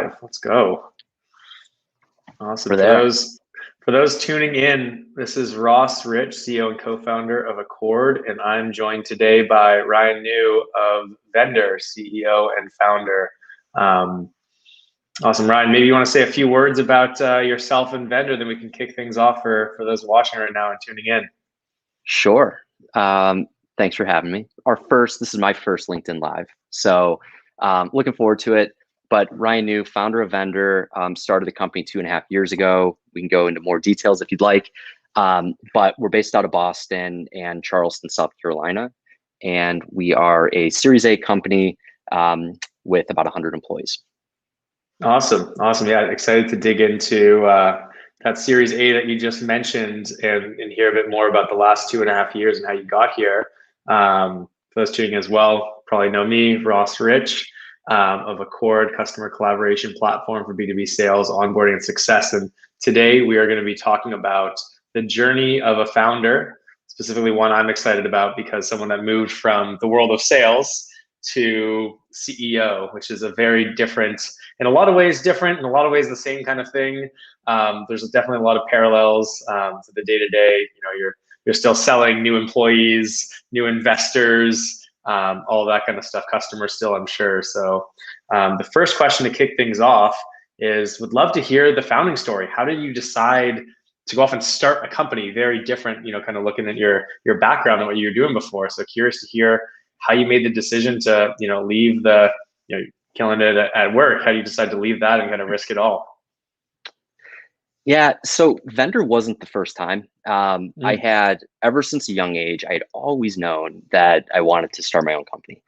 live. Let's go. Awesome. We're there. For those tuning in, this is Ross Rich, CEO and co-founder of Accord, and I'm joined today by Ryan Neu of Vendr, CEO and founder. Awesome, Ryan. Maybe you want to say a few words about yourself and Vendr, then we can kick things off for those watching right now and tuning in. Sure. Thanks for having me. This is my first LinkedIn Live, so looking forward to it. But Ryan Neu, founder of Vendr, started the company 2.5 years ago. We can go into more details if you'd like. But we're based out of Boston and Charleston, South Carolina. And we are a Series A company with about 100 employees. Awesome. Yeah, excited to dig into that Series A that you just mentioned and hear a bit more about the last 2.5 years and how you got here. For those tuning in as well, probably know me, Ross Rich, of Accord, customer collaboration platform for B2B sales, onboarding, and success. And today we are going to be talking about the journey of a founder, specifically one I'm excited about because someone that moved from the world of sales to CEO, which is a very different, in a lot of ways different, in a lot of ways the same kind of thing. There's definitely a lot of parallels to the day-to-day. You know, you're still selling new employees, new investors, all that kind of stuff, customers still, I'm sure. So the first question to kick things off is, would love to hear the founding story. How did you decide to go off and start a company? Very different, you know, kind of looking at your background and what you were doing before. So curious to hear how you made the decision to, you know, leave the, you know, killing it at work. How do you decide to leave that and kind of risk it all? Yeah, so Vendr wasn't the first time. I had, ever since a young age, I had always known that I wanted to start my own company.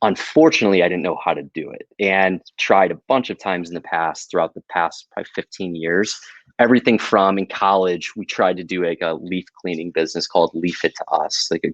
Unfortunately, I didn't know how to do it and tried a bunch of times in the past, throughout the past probably 15 years. Everything from in college, we tried to do like a leaf cleaning business called Leaf It to Us, like a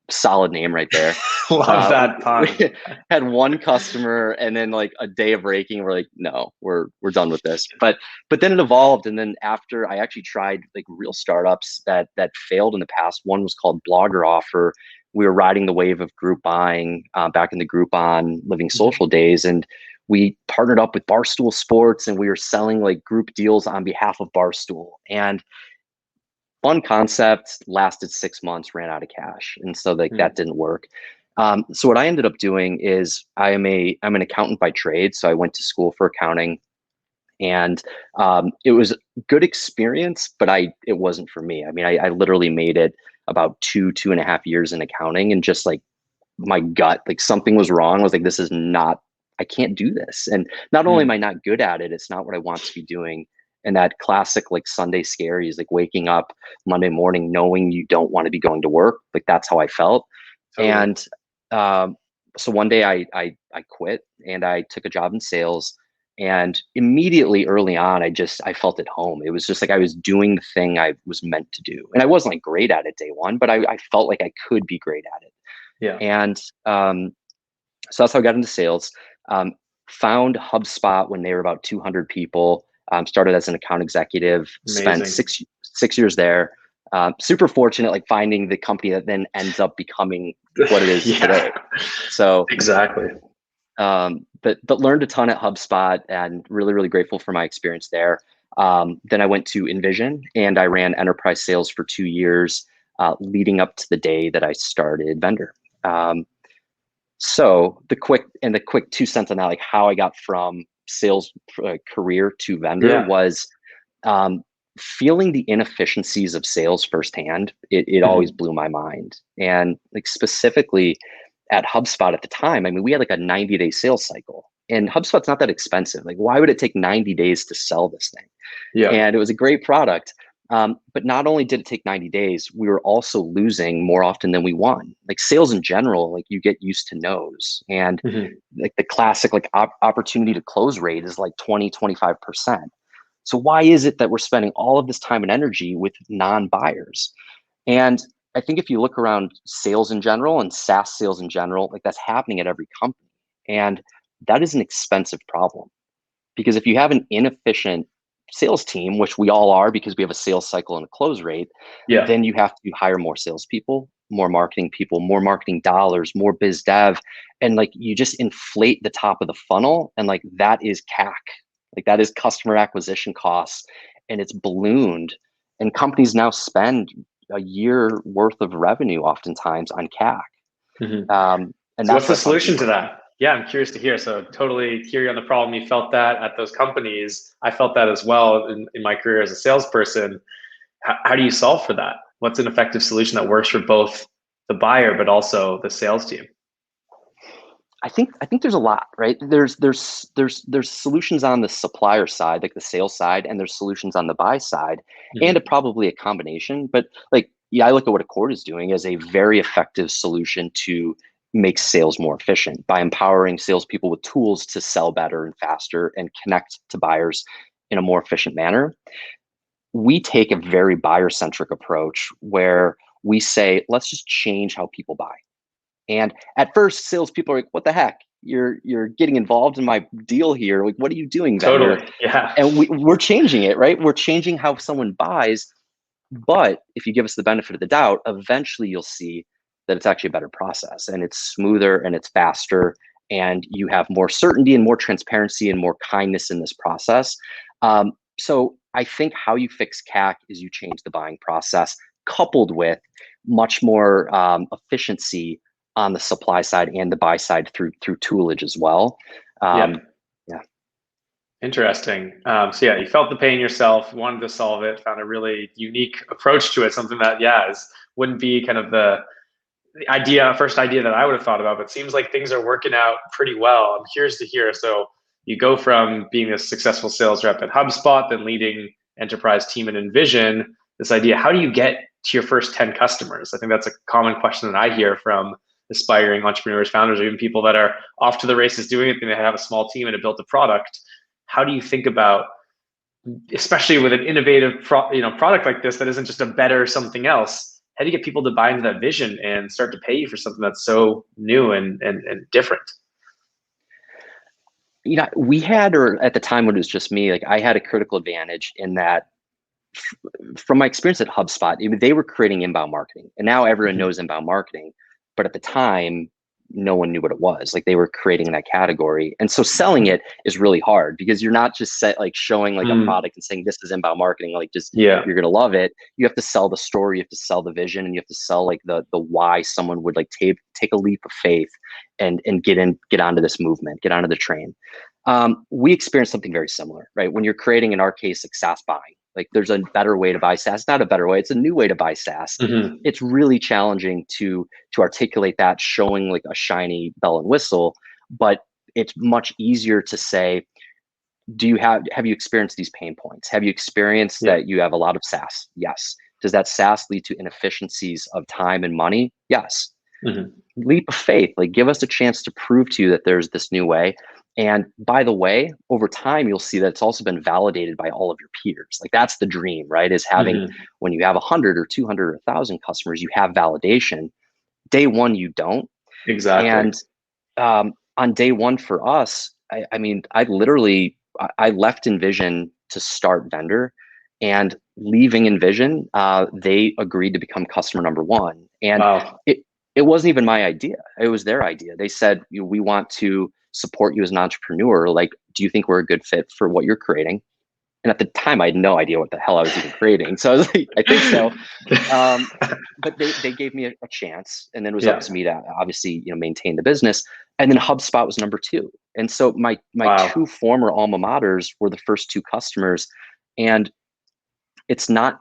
solid name right there. Love that pun. We had one customer, and then like a day of raking, we're like, no, we're done with this. But then it evolved, and then after I actually tried like real startups that failed in the past. One was called Blogger Offer. We were riding the wave of group buying back in the Groupon Living Social days, and we partnered up with Barstool Sports, and we were selling like group deals on behalf of Barstool. And fun concept, lasted 6 months, ran out of cash, and so like that didn't work. So what I ended up doing is I'm an accountant by trade, so I went to school for accounting, and it was a good experience, but it wasn't for me. I mean, I literally made it about 2.5 years in accounting, and just like my gut, like something was wrong. I was like, this is not, I can't do this. And not only am I not good at it, it's not what I want to be doing. And that classic like Sunday scaries, like waking up Monday morning knowing you don't want to be going to work. Like that's how I felt. Totally. And so one day I quit and I took a job in sales, and immediately early on, I felt at home. It was just like I was doing the thing I was meant to do. And I wasn't like great at it day one, but I felt like I could be great at it. Yeah. And so that's how I got into sales. Found HubSpot when they were about 200 people. Started as an account executive. Amazing. Spent six years there. Super fortunate, like finding the company that then ends up becoming what it is today. So exactly. But learned a ton at HubSpot, and really, really grateful for my experience there. Then I went to Envision, and I ran enterprise sales for 2 years, leading up to the day that I started Vendr. So the quick 2 cents on that, like how I got from sales career to Vendr was feeling the inefficiencies of sales firsthand. It always blew my mind. And like specifically at HubSpot at the time, I mean, we had like a 90-day sales cycle, and HubSpot's not that expensive. Like, why would it take 90 days to sell this thing? Yeah. And it was a great product. But not only did it take 90 days, we were also losing more often than we won. Like sales in general, like you get used to no's, and like the classic like opportunity to close rate is like 20-25%. So why is it that we're spending all of this time and energy with non-buyers? And I think if you look around sales in general and SaaS sales in general, like that's happening at every company. And that is an expensive problem, because if you have an inefficient sales team, which we all are because we have a sales cycle and a close rate, then you have to hire more salespeople, more marketing people, more marketing dollars, more biz dev. And like you just inflate the top of the funnel, and like that is CAC. Like that is customer acquisition costs, and it's ballooned. And companies now spend a year worth of revenue oftentimes on CAC. Mhm. And So that's what's the where companies solution to are. that? Yeah, I'm curious to hear. So totally hear you on the problem. You felt that at those companies. I felt that as well in my career as a salesperson. How do you solve for that? What's an effective solution that works for both the buyer but also the sales team? I think there's a lot, right? There's solutions on the supplier side, like the sales side, and there's solutions on the buy side, and Mhm. probably a combination. But like, yeah, I look at what Accord is doing as a very effective solution to make sales more efficient by empowering salespeople with tools to sell better and faster and connect to buyers in a more efficient manner. We take a very buyer centric approach where we say, let's just change how people buy. And at first, salespeople are like, "What the heck? You're getting involved in my deal here. Like, what are you doing, Vendr?" Totally. Yeah. And we're changing it, right? We're changing how someone buys. But if you give us the benefit of the doubt, eventually you'll see that it's actually a better process, and it's smoother and it's faster, and you have more certainty and more transparency and more kindness in this process. So I think how you fix CAC is you change the buying process, coupled with much more efficiency on the supply side and the buy side through toolage as well. Yeah. Um, yeah, Interesting. So yeah, you felt the pain yourself, wanted to solve it, found a really unique approach to it, something that, yeah, wouldn't be kind of the first idea that I would have thought about, but seems like things are working out pretty well. I'm curious to hear. So you go from being a successful sales rep at HubSpot, then leading enterprise team at Envision. This idea, how do you get to your first 10 customers? I think that's a common question that I hear from aspiring entrepreneurs, founders, or even people that are off to the races doing it. They have a small team and have built a product. How do you think about, especially with an innovative product like this that isn't just a better something else, how do you get people to buy into that vision and start to pay you for something that's so new and different? we had, or at the time when it was just me, like I had a critical advantage in that from my experience at HubSpot, they were creating inbound marketing, and now everyone Mhm. knows inbound marketing. But at the time, no one knew what it was. Like they were creating that category, and so selling it is really hard because you're not just like showing like a Mm. product and saying this is inbound marketing. Like just Yeah, you're gonna love it. You have to sell the story, you have to sell the vision, and you have to sell like the why someone would like take a leap of faith and get onto this movement, get onto the train. We experienced something very similar, right? When you're creating, in our case, like SaaS buying, like there's a better way to buy SaaS, not a better way. It's a new way to buy SaaS. hmm, It's really challenging to articulate that, showing like a shiny bell and whistle, but it's much easier to say, have you experienced these pain points? Have you experienced yeah, that you have a lot of SaaS? Yes. Does that SaaS lead to inefficiencies of time and money? Yes. hmm, Leap of faith, like give us a chance to prove to you that there's this new way. And by the way, over time you'll see that it's also been validated by all of your peers. Like that's the dream, right? Is having, hmm. when you have 100 or 200 or 1,000 customers, you have validation. Day one you don't. Exactly. And on day one for us, I mean, I literally I left Envision to start Vendr, and leaving Envision, they agreed to become customer number one. And Wow. it wasn't even my idea; it was their idea. They said, "We want to support you as an entrepreneur. Like, do you think we're a good fit for what you're creating?" And at the time, I had no idea what the hell I was even creating. So I was like, "I think so." Um, but they gave me a chance, and then it was up Yeah. to me to obviously maintain the business. And then HubSpot was number two, and so my two Wow. former alma maters were the first two customers. And it's not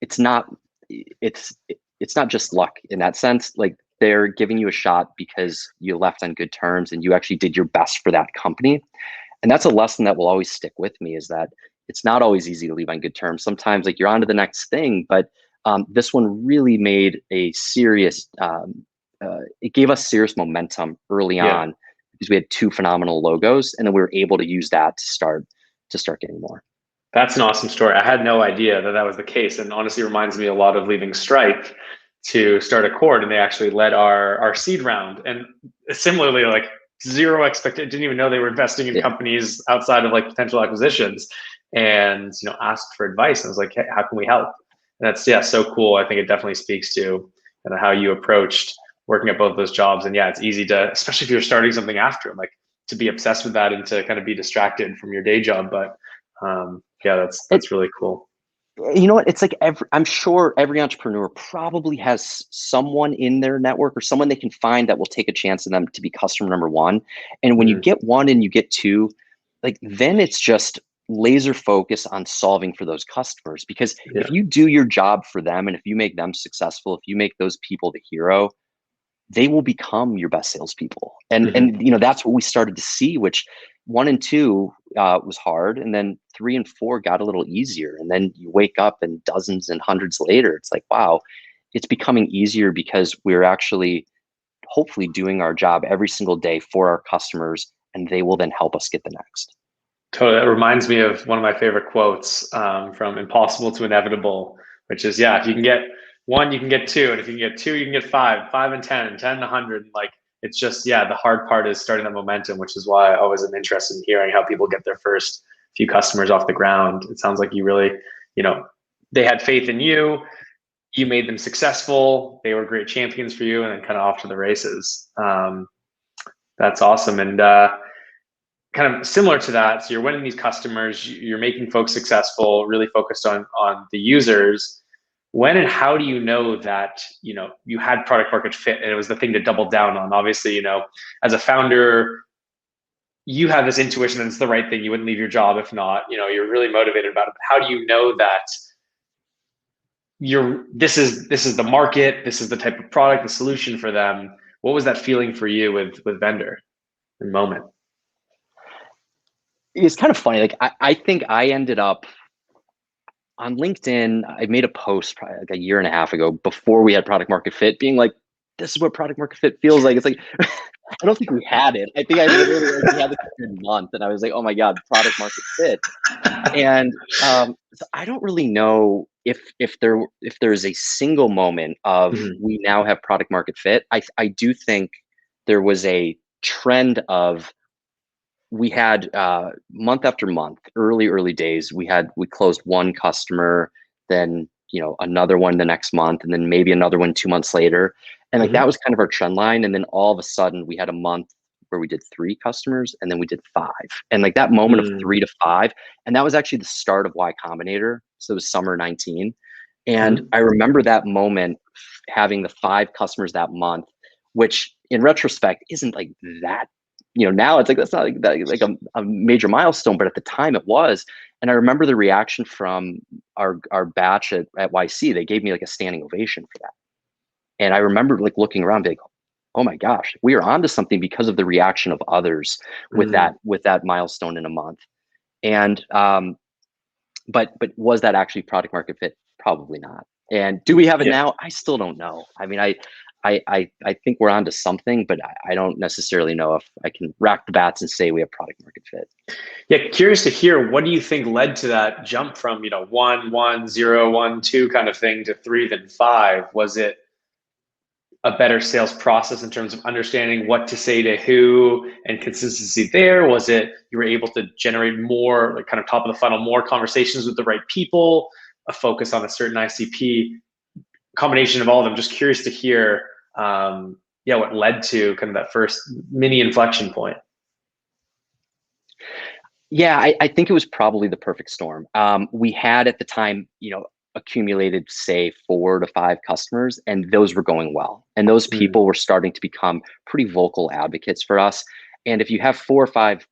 it's not it's it's not just luck in that sense. Like they're giving you a shot because you left on good terms and you actually did your best for that company. And that's a lesson that will always stick with me, is that it's not always easy to leave on good terms. Sometimes like you're on to the next thing, but this one really made a serious it gave us serious momentum early Yeah. on because we had two phenomenal logos, and then we were able to use that to start getting more. That's an awesome story. I had no idea that that was the case, and honestly reminds me a lot of leaving Stripe to start Accord, and they actually led our seed round. And similarly, like zero expectation, didn't even know they were investing in Yeah. companies outside of like potential acquisitions, and asked for advice. And I was like, hey, how can we help? And that's, yeah, so cool. I think it definitely speaks to how you approached working at both those jobs. And yeah, it's easy to, especially if you're starting something after, like to be obsessed with that and to kind of be distracted from your day job. But yeah, that's really cool. You know what? It's like I'm sure every entrepreneur probably has someone in their network or someone they can find that will take a chance on them to be customer number one. And when you get one and you get two, like then it's just laser focus on solving for those customers. Because if you do your job for them and if you make them successful, if you make those people the hero, they will become your best salespeople. And you know, that's what we started to see, which 1 and 2 was hard, and then 3 and 4 got a little easier. And then you wake up and dozens and hundreds later, it's like, wow, it's becoming easier because we're actually hopefully doing our job every single day for our customers, and they will then help us get the next. Totally. That reminds me of one of my favorite quotes from Impossible to Inevitable, which is, yeah, if you can get 1, you can get 2. And if you can get 2, you can get 5, 5 and 10, and 10 and 100. Like, it's just, yeah, the hard part is starting that momentum, which is why I always am interested in hearing how people get their first few customers off the ground. It sounds like you really, you know, they had faith in you. You made them successful. They were great champions for you, and then kind of off to the races. That's awesome. And kind of similar to that, so you're winning these customers, you're making folks successful, really focused on the users. When and how do you know that, you know, you had product market fit and it was the thing to double down on? Obviously, you know, as a founder, you have this intuition that it's the right thing. You wouldn't leave your job if not. You know, you're really motivated about it. But how do you know that this is the market, this is the type of product, the solution for them? What was that feeling for you with Vendr in moment? It's kind of funny. Like I think I ended up on LinkedIn. I made a post probably like a year and a half ago before we had product market fit, being like, this is what product market fit feels like. It's like, I don't think we had it. I think I literally like, we had like a good month and I was like, oh my God, product market fit. And so I don't really know if there is a single moment of we now have product market fit. I do think there was a trend of we had month after month, early days, we closed one customer, then another one the next month, and then maybe another one 2 months later. And like that was kind of our trend line. And then all of a sudden we had a month where we did 3 customers and then we did 5. And like that moment of 3 to 5, and that was actually the start of Y Combinator. So it was summer 19. And I remember that moment having the 5 customers that month, which in retrospect isn't like that, now it's like, that's not like a major milestone, but at the time it was. And I remember the reaction from our batch at YC. They gave me like a standing ovation for that. And I remember like looking around, like, oh my gosh, we are onto something because of the reaction of others with that milestone in a month. And but was that actually product market fit? Probably not. And do we have it now? I still don't know. I mean, I think we're onto something, but I don't necessarily know if I can rack the bats and say we have product market fit. Yeah, curious to hear, what do you think led to that jump from 1, 1, 0, 1, 2 kind of thing to 3, then 5? Was it a better sales process in terms of understanding what to say to who and consistency there? Was it you were able to generate more, like kind of top of the funnel, more conversations with the right people, a focus on a certain ICP, combination of all of them? Just curious to hear what led to kind of that first mini inflection point. Yeah, I think it was probably the perfect storm. We had at the time, accumulated say 4 to 5 customers, and those were going well. And those people were starting to become pretty vocal advocates for us. And if you have 4 or 5,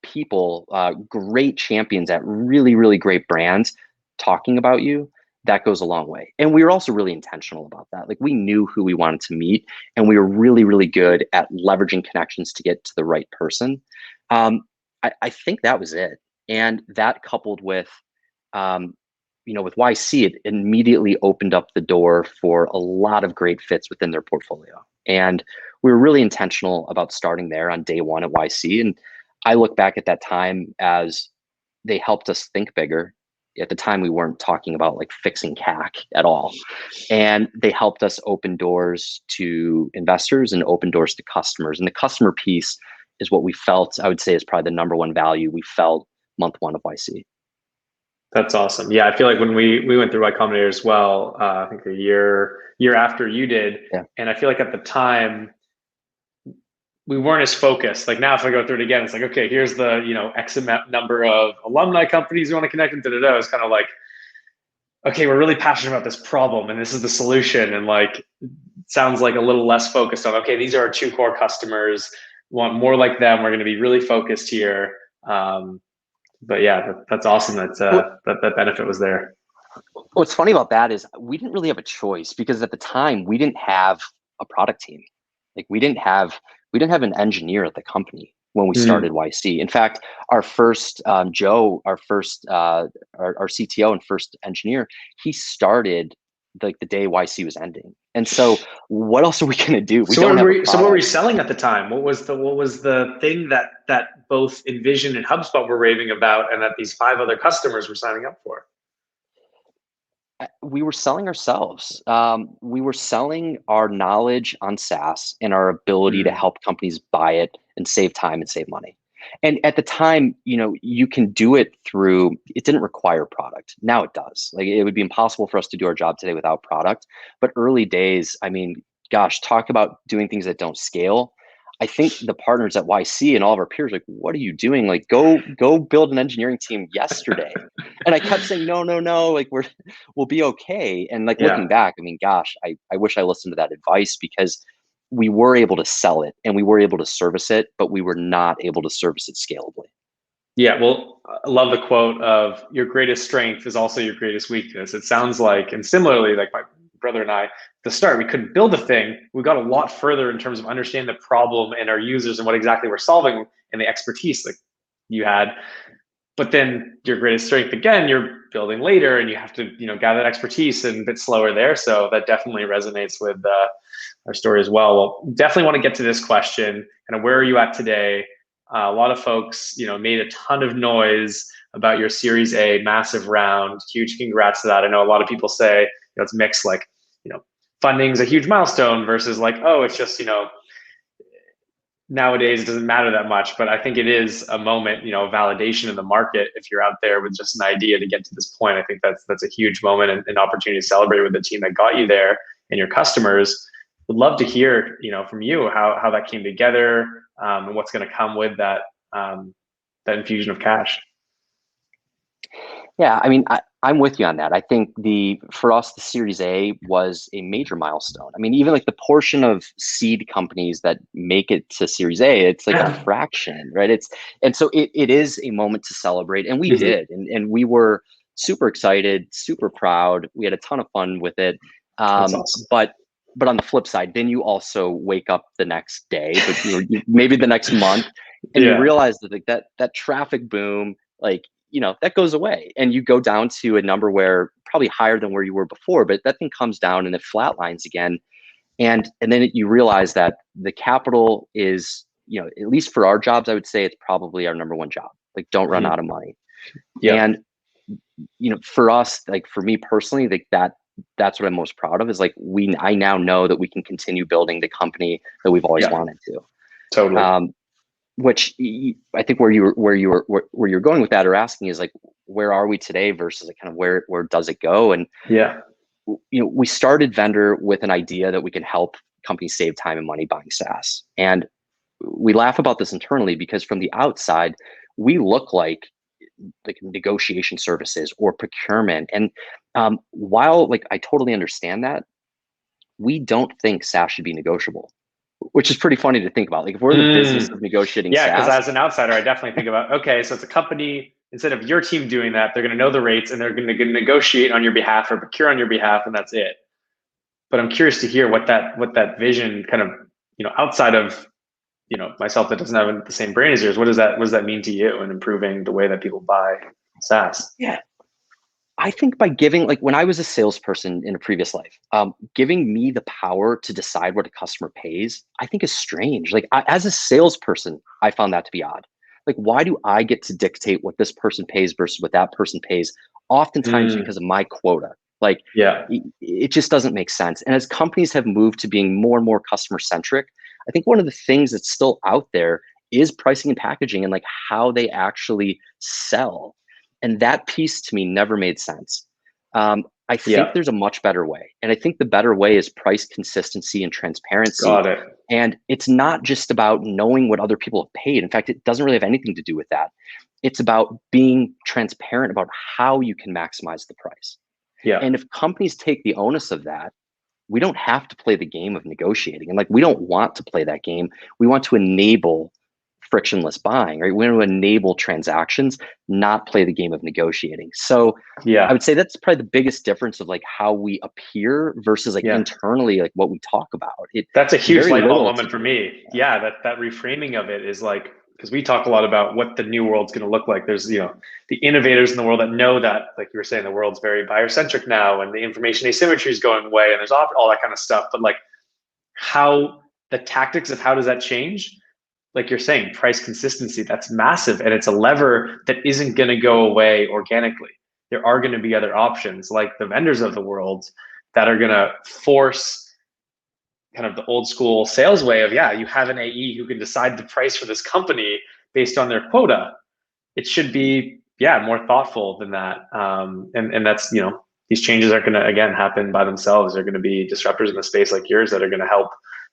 people, great champions at really, really great brands talking about you, that goes a long way. And we were also really intentional about that. Like we knew who we wanted to meet, and we were really, really good at leveraging connections to get to the right person. I think that was it. And that coupled with, with YC, it immediately opened up the door for a lot of great fits within their portfolio. And we were really intentional about starting there on day 1 at YC. And I look back at that time as they helped us think bigger. At the time, we weren't talking about like fixing CAC at all. And they helped us open doors to investors and open doors to customers. And the customer piece is what we felt, I would say, is probably the number one value we felt month 1 of YC. That's awesome. Yeah, I feel like when we went through Y Combinator as well, I think a year after you did, and I feel like at the time, we weren't as focused. Like now, if I go through it again, it's like, okay, here's the, X amount number of alumni companies you want to connect them to. It's kind of like, okay, we're really passionate about this problem and this is the solution. And like, sounds like a little less focused on, okay, these are our two core customers. We want more like them. We're going to be really focused here. But yeah, that's awesome. That benefit was there. What's funny about that is we didn't really have a choice, because at the time we didn't have a product team. Like we didn't have an engineer at the company when we started YC. In fact, our first Joe, our CTO and first engineer, he started like the day YC was ending. And so what else are we going to do? So what were you selling at the time? What was the thing that both Envision and HubSpot were raving about and that these 5 other customers were signing up for? We were selling ourselves. We were selling our knowledge on SaaS and our ability to help companies buy it and save time and save money. And at the time, you can do it it didn't require product. Now it does. Like it would be impossible for us to do our job today without product. But early days, I mean, gosh, talk about doing things that don't scale. I think the partners at YC and all of our peers are like, what are you doing? Like go build an engineering team yesterday. And I kept saying, no, like we'll be okay. And like looking back, I mean, gosh, I wish I listened to that advice, because we were able to sell it and we were able to service it, but we were not able to service it scalably. Yeah, well, I love the quote of your greatest strength is also your greatest weakness. It sounds like, and similarly, like my brother and I, at the start, we couldn't build a thing. We got a lot further in terms of understanding the problem and our users and what exactly we're solving and the expertise like you had. But then your greatest strength, again, you're building later and you have to, gather that expertise and a bit slower there. So that definitely resonates with our story as well. Well, definitely want to get to this question, kind of where are you at today? A lot of folks, made a ton of noise about your Series A massive round. Huge congrats to that. I know a lot of people say it's mixed, like, funding's a huge milestone versus like, oh, it's just, nowadays it doesn't matter that much. But I think it is a moment, validation in the market. If you're out there with just an idea to get to this point, I think that's a huge moment and an opportunity to celebrate with the team that got you there and your customers. Would love to hear, from you how that came together, and what's going to come with that infusion of cash. Yeah, I mean, I'm with you on that. I think for us, the Series A was a major milestone. I mean, even like the portion of seed companies that make it to Series A, it's like a fraction, right? And so it is a moment to celebrate, and we did, and we were super excited, super proud. We had a ton of fun with it. That's awesome. But on the flip side, then you also wake up the next day, but maybe the next month, and you realize that like that traffic boom, like, that goes away, and you go down to a number where probably higher than where you were before, but that thing comes down and it flatlines again. And then you realize that the capital is, at least for our jobs, I would say it's probably our number one job. Like, don't run out of money. And, for us, like for me personally, like that's what I'm most proud of is like, I now know that we can continue building the company that we've always wanted to. Totally. Which I think where you're going with that or asking is like, where are we today versus like kind of where does it go? And we started Vendr with an idea that we can help companies save time and money buying SaaS. And we laugh about this internally because from the outside, we look like negotiation services or procurement. And while like I totally understand that, we don't think SaaS should be negotiable. Which is pretty funny to think about. Like if we're in the business of negotiating SaaS. Yeah, because as an outsider, I definitely think about, okay, so it's a company, instead of your team doing that, they're going to know the rates and they're going to negotiate on your behalf or procure on your behalf, and that's it. But I'm curious to hear what that vision kind of, outside of, myself that doesn't have the same brain as yours, what does that mean to you in improving the way that people buy SaaS? Yeah. I think by giving, like when I was a salesperson in a previous life, giving me the power to decide what a customer pays, I think is strange. Like as a salesperson, I found that to be odd. Like, why do I get to dictate what this person pays versus what that person pays? Oftentimes because of my quota. Like, it just doesn't make sense. And as companies have moved to being more and more customer centric, I think one of the things that's still out there is pricing and packaging and like how they actually sell. And that piece to me never made sense. I think there's a much better way. And I think the better way is price consistency and transparency. Got it. And it's not just about knowing what other people have paid. In fact, it doesn't really have anything to do with that. It's about being transparent about how you can maximize the price. Yeah. And if companies take the onus of that, we don't have to play the game of negotiating. And like, we don't want to play that game. We want to enable frictionless buying, right? We want to enable transactions, not play the game of negotiating. So I would say that's probably the biggest difference of like how we appear versus like internally, like what we talk about. That's a huge light bulb moment for me. Yeah, that reframing of it is like, because we talk a lot about what the new world's going to look like. There's, you know, the innovators in the world that know that, like you were saying, the world's very buyer centric now, and the information asymmetry is going away, and there's all that kind of stuff. But like, how the tactics of how does that change? Like you're saying, price consistency, that's massive. And it's a lever that isn't going to go away organically. There are going to be other options like the vendors of the world that are going to force kind of the old school sales way of, you have an AE who can decide the price for this company based on their quota. It should be, more thoughtful than that. And that's, you know, these changes are going to, again, happen by themselves. They're going to be disruptors in the space like yours that are going to help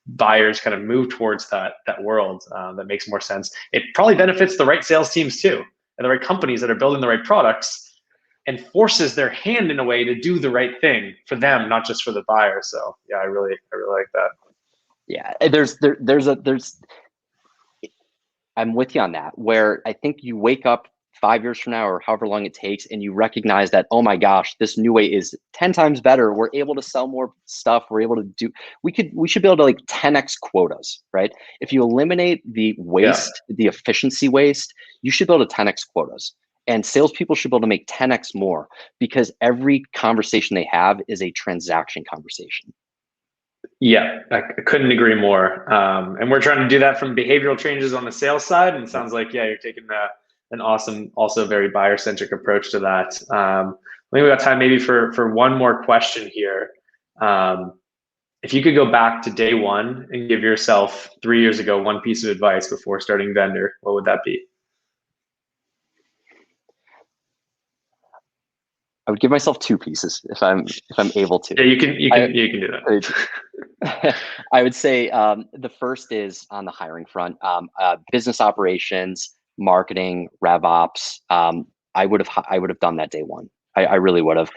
buyers kind of move towards that world that makes more sense. It probably benefits the right sales teams too, and the right companies that are building the right products, and forces their hand in a way to do the right thing for them, not just for the buyer. So I really like that. Yeah, I'm with you on that, where I think you wake up 5 years from now or however long it takes, and you recognize that, oh my gosh, this new way is 10 times better. We're able to sell more stuff. We're able to do, we should be able to like 10x quotas, right? If you eliminate the waste, the efficiency waste, you should be able to 10x quotas. And salespeople should be able to make 10x more, because every conversation they have is a transaction conversation. Yeah, I couldn't agree more. And we're trying to do that from behavioral changes on the sales side. And it sounds like, you're taking an awesome, also very buyer-centric approach to that. I think we got time maybe for one more question here. If you could go back to day one and give yourself 3 years ago one piece of advice before starting Vendr, what would that be? I would give myself two pieces if I'm able to. Yeah, you can do that. I would say the first is on the hiring front, business operations, marketing, rev ops. I would have done that day one. I really would have.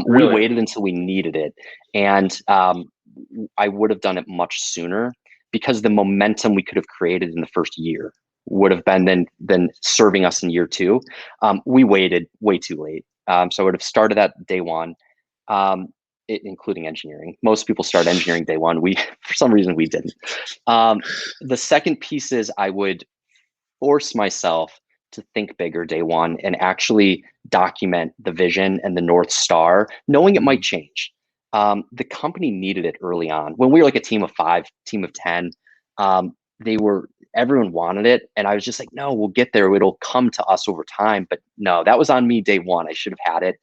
Really? We waited until we needed it, and I would have done it much sooner, because the momentum we could have created in the first year would have been then serving us in year two. We waited way too late. So I would have started that day one, including engineering. Most people start engineering day one. For some reason, we didn't. The second piece is I would force myself to think bigger day one and actually document the vision and the North Star, knowing it might change. The company needed it early on. When we were like a team of 5, team of 10, everyone wanted it. And I was just like, no, we'll get there. It'll come to us over time. But no, that was on me day one. I should have had it.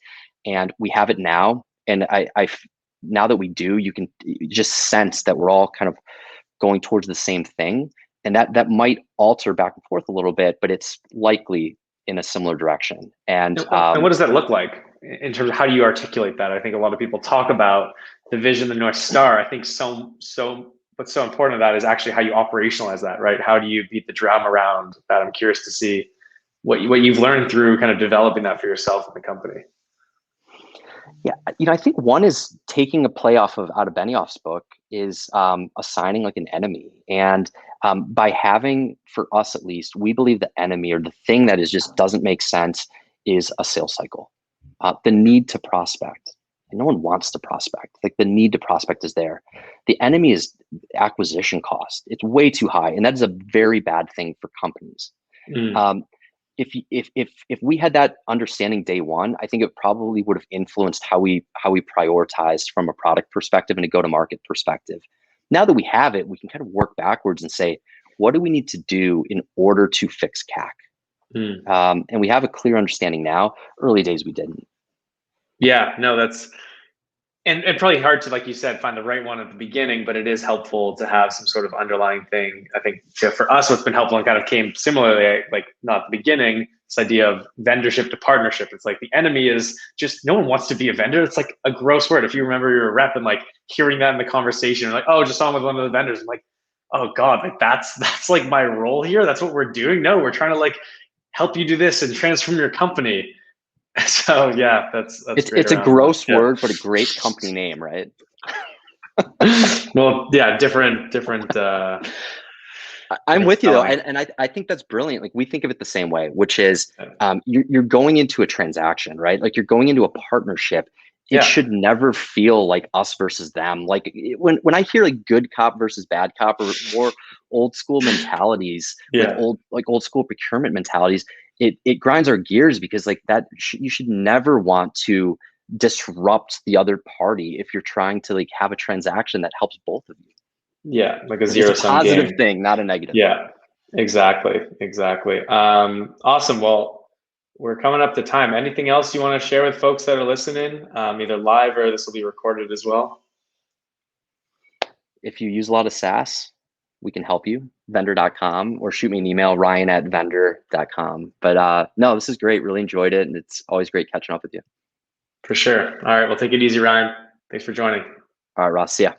And we have it now. And now that we do, you can just sense that we're all kind of going towards the same thing. And that might alter back and forth a little bit, but it's likely in a similar direction. And what does that look like in terms of how do you articulate that? I think a lot of people talk about the vision, the North Star. I think what's so important of that is actually how you operationalize that, right? How do you beat the drum around that? I'm curious to see what you've learned through kind of developing that for yourself in the company. Yeah, I think one is taking a play out of Benioff's book is assigning like an enemy. And by having, for us at least, we believe the enemy, or the thing that just doesn't make sense, is a sales cycle. The need to prospect. And no one wants to prospect. Like, the need to prospect is there. The enemy is acquisition cost. It's way too high, and that is a very bad thing for companies. If we had that understanding day one, I think it probably would have influenced how we prioritized from a product perspective and a go-to-market perspective. Now that we have it, we can kind of work backwards and say, what do we need to do in order to fix CAC? And we have a clear understanding now. Early days, we didn't. Yeah, no, that's and probably hard to, like you said, find the right one at the beginning, but it is helpful to have some sort of underlying thing. I think for us, what's been helpful and kind of came similarly, like not at the beginning, this idea of vendorship to partnership. It's like the enemy is just, no one wants to be a vendor. It's like a gross word. If you remember you're a rep and like hearing that in the conversation, like, oh, just on with one of the vendors. I'm like, oh God, like that's like my role here. That's what we're doing. No, we're trying to like help you do this and transform your company. So yeah, that's it's a gross word, but a great company name, right? Well, yeah, different. I'm with you though, and I think that's brilliant. Like we think of it the same way, which is you're going into a transaction, right? Like you're going into a partnership. It should never feel like us versus them. Like when I hear like good cop versus bad cop, or more old school mentalities with old school procurement mentalities, it grinds our gears, because like that you should never want to disrupt the other party if you're trying to like have a transaction that helps both of you. Yeah, like a zero-sum game. It's a positive thing, not a negative. Yeah, exactly. Awesome. Well, we're coming up to time. Anything else you want to share with folks that are listening, either live or this will be recorded as well? If you use a lot of SaaS, we can help you. Vendr.com, or shoot me an email, ryan@vendr.com. But no, this is great. Really enjoyed it, and it's always great catching up with you. For sure. All right. Well, take it easy, Ryan. Thanks for joining. All right, Ross. See ya.